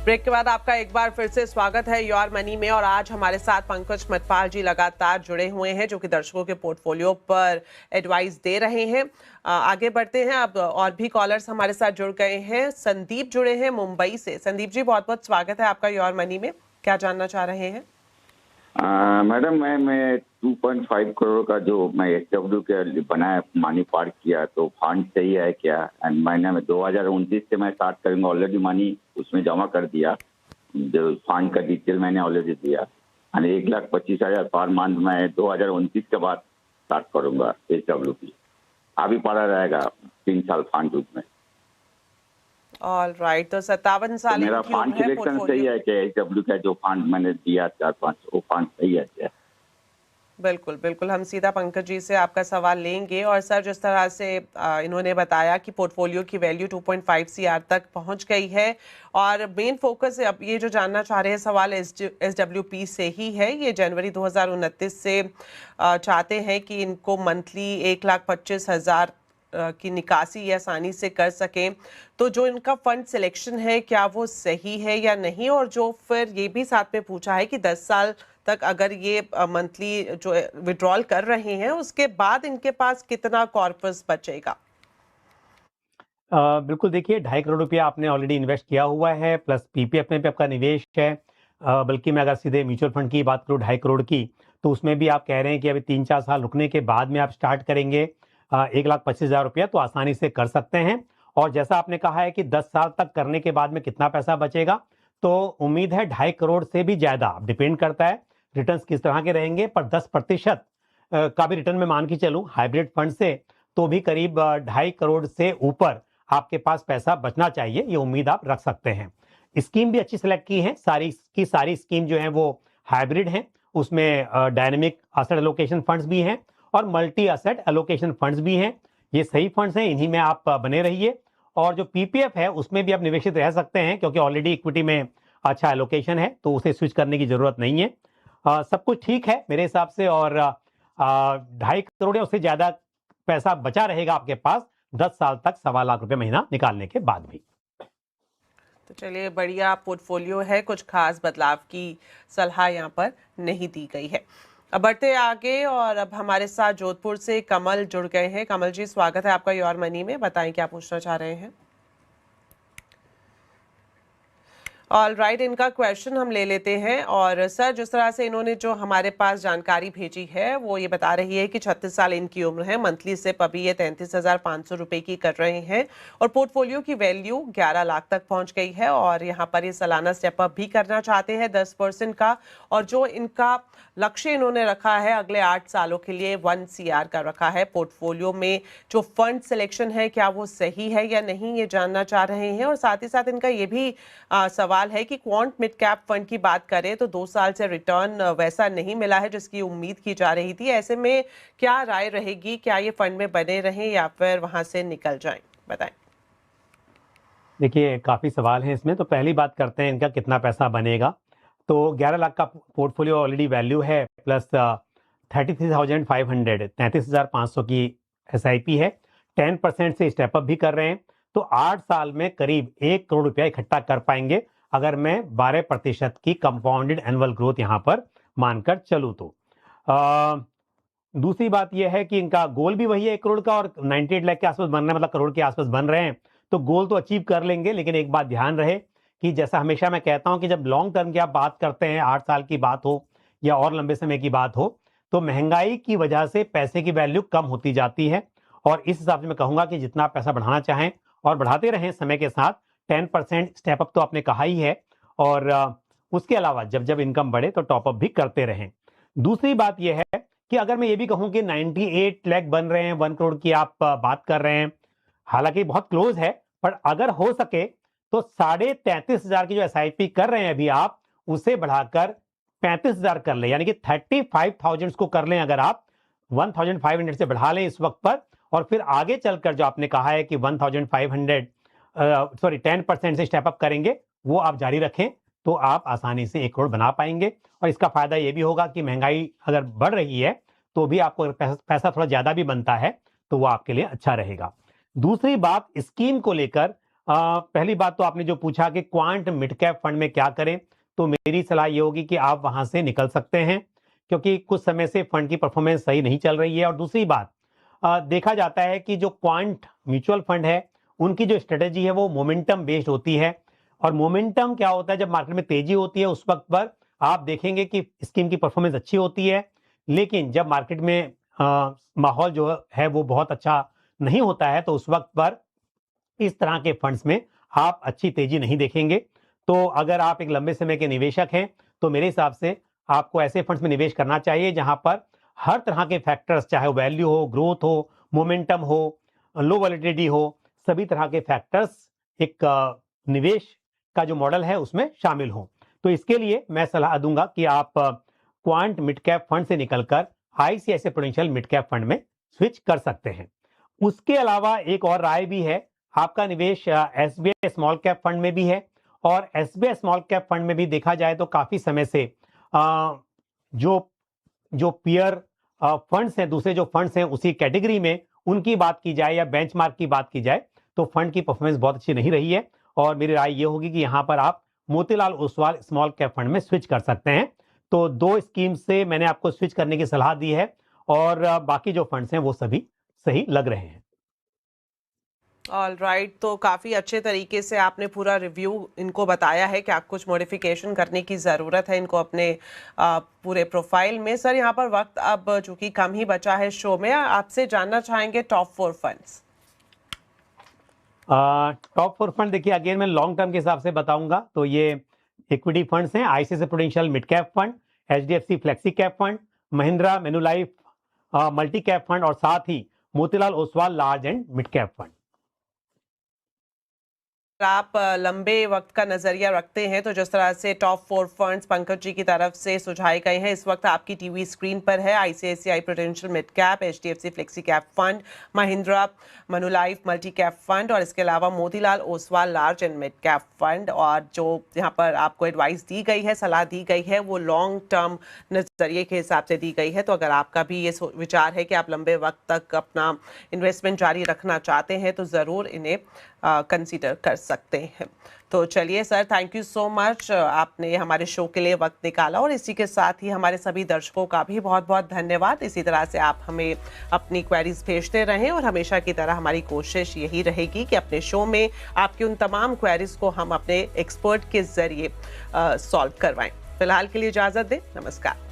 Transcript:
Break के बाद आपका एक बार फिर से स्वागत है योर मनी में। और आज हमारे साथ पंकज मतपाल जी लगातार जुड़े हुए हैं, जो कि दर्शकों के पोर्टफोलियो पर एडवाइस दे रहे हैं। आगे बढ़ते हैं, अब और भी कॉलर्स हमारे साथ जुड़ गए हैं। संदीप जुड़े हैं मुंबई से। संदीप जी, बहुत बहुत स्वागत है आपका योर मनी में। क्या जानना चाह रहे हैं? मैडम, मैं 2.5 करोड़ का जो मैं एचडब्ल्यू के बनाया मनी पार्क किया, तो फंड सही है क्या? एंड महीने में 2029 से मैं स्टार्ट करूंगा। ऑलरेडी मनी उसमें जमा कर दिया, जो फंड का डिटेल मैंने ऑलरेडी दिया। एंड 1,25,000 पर मंथ मैं 2029 के बाद स्टार्ट करूंगा एचडब्ल्यू की। अभी पड़ा रहेगा 3 साल फंड उसमें। ऑल राइट, तो 57 साल तो मेरा फंड सिलेक्शन सही है क्या? एचडब्ल्यू का जो फंड मैंने दिया 4-5, वो फंड सही है क्या? बिल्कुल बिल्कुल, हम सीधा पंकज जी से आपका सवाल लेंगे। और सर, जिस तरह से इन्होंने बताया कि पोर्टफोलियो की वैल्यू 2.5 सीआर तक पहुंच गई है, और मेन फोकस अब ये जो जानना चाह रहे हैं सवाल एसडब्ल्यूपी से ही है। ये जनवरी 2029 से चाहते हैं कि इनको मंथली 1,25,000 की निकासी ये आसानी से कर सकें। तो जो इनका फंड सिलेक्शन है, क्या वो सही है या नहीं? और जो फिर ये भी साथ में पूछा है कि 10 साल तक अगर ये मंथली जो विड्रॉल कर रहे हैं, उसके बाद इनके पास कितना कॉर्पस बचेगा? बिल्कुल, देखिए 2.5 करोड़ रुपया आपने ऑलरेडी इन्वेस्ट किया हुआ है, प्लस पीपीएफ में भी आपका निवेश है। बल्कि मैं अगर सीधे म्यूचुअल फंड की बात करूँ 2.5 करोड़ की, तो उसमें भी आप कह रहे हैं कि अभी 3-4 साल रुकने के बाद में आप स्टार्ट करेंगे 1,25,000 रुपया, तो आसानी से कर सकते हैं। और जैसा आपने कहा है कि 10 साल तक करने के बाद में कितना पैसा बचेगा, तो उम्मीद है 2.5 करोड़ से भी ज़्यादा। डिपेंड करता है रिटर्न्स किस तरह के रहेंगे, पर 10% का भी रिटर्न में मान के चलूँ हाइब्रिड फंड से, तो भी करीब 2.5 करोड़ से ऊपर आपके पास पैसा बचना चाहिए, ये उम्मीद आप रख सकते हैं। स्कीम भी अच्छी सेलेक्ट की है, सारी की सारी स्कीम जो है वो हाइब्रिड हैं। उसमें डायनेमिक एसेट एलोकेशन फंड्स भी हैं और मल्टी एसेट एलोकेशन फंड्स भी हैं। ये सही फंड्स हैं, इन्हीं में आप बने रहिए। और जो पीपीएफ है उसमें भी आप निवेशित रह सकते हैं, क्योंकि ऑलरेडी इक्विटी में अच्छा एलोकेशन है, तो उसे स्विच करने की जरूरत नहीं है। सब कुछ ठीक है मेरे हिसाब से। और 2.5 करोड़ या उससे ज्यादा पैसा बचा रहेगा आपके पास 10 साल तक, 1.25 लाख रुपए महीना निकालने के बाद भी। तो चलिए, बढ़िया पोर्टफोलियो है, कुछ खास बदलाव की सलाह यहाँ पर नहीं दी गई है। अब बढ़ते आगे, और अब हमारे साथ जोधपुर से कमल जुड़ गए हैं। कमल जी, स्वागत है आपका योर मनी में। बताएं क्या पूछना चाह रहे हैं। ऑल राइट, इनका क्वेश्चन हम ले लेते हैं। और सर, जिस तरह से इन्होंने जो हमारे पास जानकारी भेजी है, वो ये बता रही है कि 36 साल इनकी उम्र है। मंथली सिप अभी ये 33,500 रुपए की कर रहे हैं, और पोर्टफोलियो की वैल्यू 11 लाख तक पहुंच गई है। और यहाँ पर ये सालाना स्टेप अप भी करना चाहते हैं 10% का। और जो इनका लक्ष्य इन्होंने रखा है अगले 8 सालों के लिए 1 सीआर का रखा है। पोर्टफोलियो में जो फंड सिलेक्शन है, क्या वो सही है या नहीं, ये जानना चाह रहे हैं। और साथ ही साथ इनका ये भी सवाल है कि क्वांट मिड कैप फंड की बात करें तो 2 साल से रिटर्न वैसा नहीं मिला है जिसकी उम्मीद की जा रही थी। ऐसे में क्या राय रहेगी? क्या ये फंड में बने रहें या फिर वहां से निकल जाएं? बताएं। देखिए, काफी सवाल हैं इसमें, तो पहली बात करते हैं इनका कितना पैसा बनेगा। तो 11 लाख का पोर्टफोलियो ऑलरेडी वैल्यू है, प्लस 33,500 33,500 की एसआईपी है। 10% से स्टेप अप भी कर रहे हैं, तो 8 साल में करीब 1 करोड़ रुपया इकट्ठा कर पाएंगे, अगर मैं 12% की कंपाउंडेड एनुअल ग्रोथ यहां पर मानकर चलूं तो। दूसरी बात यह है कि इनका गोल भी वही है 1 करोड़ का, और 98 लाख के आसपास बन रहे हैं, मतलब करोड़ के आसपास बन रहे हैं, तो गोल तो अचीव कर लेंगे। लेकिन एक बात ध्यान रहे कि जैसा हमेशा मैं कहता हूं कि जब लॉन्ग टर्म की आप बात करते हैं, 8 साल की बात हो या और लंबे समय की बात हो, तो महंगाई की वजह से पैसे की वैल्यू कम होती जाती है। और इस हिसाब से मैं कहूंगा कि जितना पैसा बढ़ाना चाहें और बढ़ाते रहें समय के साथ। 10% स्टेप अप तो आपने कहा ही है, और उसके अलावा जब जब इनकम बढ़े तो टॉप अप भी करते रहें। दूसरी बात यह है कि अगर मैं ये भी कहूं कि 98 लाख बन रहे हैं, 1 करोड़ की आप बात कर रहे हैं, हालांकि बहुत क्लोज है, पर अगर हो सके तो 33,500 की जो एसआईपी कर रहे हैं अभी आप, उसे बढ़ाकर 35,000 कर लें, यानी कि 35,000 को कर लें। अगर आप 1,500 से बढ़ा लें इस वक्त पर, और फिर आगे चलकर जो आपने कहा है कि 1,500 10% से स्टेप अप करेंगे, वो आप जारी रखें, तो आप आसानी से 1 करोड़ बना पाएंगे। और इसका फायदा ये भी होगा कि महंगाई अगर बढ़ रही है तो भी आपको पैसा थोड़ा ज्यादा भी बनता है, तो वो आपके लिए अच्छा रहेगा। दूसरी बात, स्कीम को लेकर पहली बात तो आपने जो पूछा कि क्वांट मिड कैप फंड में क्या करें, तो मेरी सलाह ये होगी कि आप वहां से निकल सकते हैं, क्योंकि कुछ समय से फंड की परफॉर्मेंस सही नहीं चल रही है। और दूसरी बात, देखा जाता है कि जो क्वांट म्यूचुअल फंड है उनकी जो स्ट्रेटेजी है वो मोमेंटम बेस्ड होती है। और मोमेंटम क्या होता है, जब मार्केट में तेजी होती है उस वक्त पर आप देखेंगे कि स्कीम की परफॉर्मेंस अच्छी होती है, लेकिन जब मार्केट में माहौल जो है वो बहुत अच्छा नहीं होता है तो उस वक्त पर इस तरह के फंड्स में आप अच्छी तेजी नहीं देखेंगे। तो अगर आप एक लंबे समय के निवेशक हैं तो मेरे हिसाब से आपको ऐसे फंड्स में निवेश करना चाहिए जहां पर हर तरह के फैक्टर्स, चाहे वैल्यू हो, ग्रोथ हो, मोमेंटम हो, लो वॉलेटिलिटी हो, सभी तरह के फैक्टर्स एक निवेश का जो मॉडल है उसमें शामिल हो। तो इसके लिए मैं सलाह दूंगा कि आप क्वांट मिड कैप फंड से निकलकर ICICI Prudential mid cap fund में स्विच कर सकते हैं। उसके अलावा एक और राय भी है, आपका निवेश एसबीआई स्मॉल कैप फंड में भी है, और एसबीआई स्मॉल कैप फंड में भी देखा जाए तो काफी समय से जो जो पीयर फंड्स हैं, दूसरे जो फंड्स हैं उसी कैटेगरी में, उनकी बात की जाए या बेंचमार्क की बात की जाए तो फंड की परफॉर्मेंस बहुत अच्छी नहीं रही है। और मेरी राय ये होगी कि यहां पर आप Motilal Oswal small cap fund में स्विच कर सकते हैं। तो 2 स्कीम से मैंने आपको स्विच करने की सलाह दी है, और बाकी जो फंड्स हैं वो सभी सही लग रहे हैं। ऑल राइट, तो काफ़ी अच्छे तरीके से आपने पूरा रिव्यू इनको बताया है कि आप कुछ मॉडिफिकेशन करने की ज़रूरत है इनको अपने पूरे प्रोफाइल में। सर, यहाँ पर वक्त अब चूंकि कम ही बचा है शो में, आपसे जानना चाहेंगे टॉप 4 फंड्स। टॉप 4 फंड देखिए, अगेन मैं लॉन्ग टर्म के हिसाब से बताऊंगा तो ये इक्विटी फंड्स हैं, ICICI Prudential mid cap fund, HDFC flexi cap fund, Mahindra Manulife multi cap fund, और साथ ही Motilal Oswal large and mid cap fund. आप लंबे वक्त का नजरिया रखते हैं तो जिस तरह से टॉप 4 फंड्स पंकज जी की तरफ से सुझाए गए हैं इस वक्त आपकी टीवी स्क्रीन पर है, ICICI Prudential mid cap, HDFC flexi cap fund, Mahindra Manulife multi cap fund, और इसके अलावा Motilal Oswal large and mid cap fund. और जो यहाँ पर आपको एडवाइस दी गई है, सलाह दी गई है, वो लॉन्ग टर्म नजरिए के हिसाब से दी गई है। तो अगर आपका भी ये विचार है कि आप लंबे वक्त तक अपना इन्वेस्टमेंट जारी रखना चाहते हैं तो ज़रूर इन्हें कंसीडर कर सकते हैं। तो चलिए sir, thank you so much, आपने हमारे शो के लिए वक्त निकाला, और इसी के साथ ही हमारे सभी दर्शकों का भी बहुत बहुत धन्यवाद। इसी तरह से आप हमें अपनी क्वेरीज भेजते रहें, और हमेशा की तरह हमारी कोशिश यही रहेगी कि अपने शो में आपकी उन तमाम क्वेरीज को हम अपने एक्सपर्ट के जरिए सॉल्व करवाएं। फिलहाल के लिए इजाज़त दें, नमस्कार।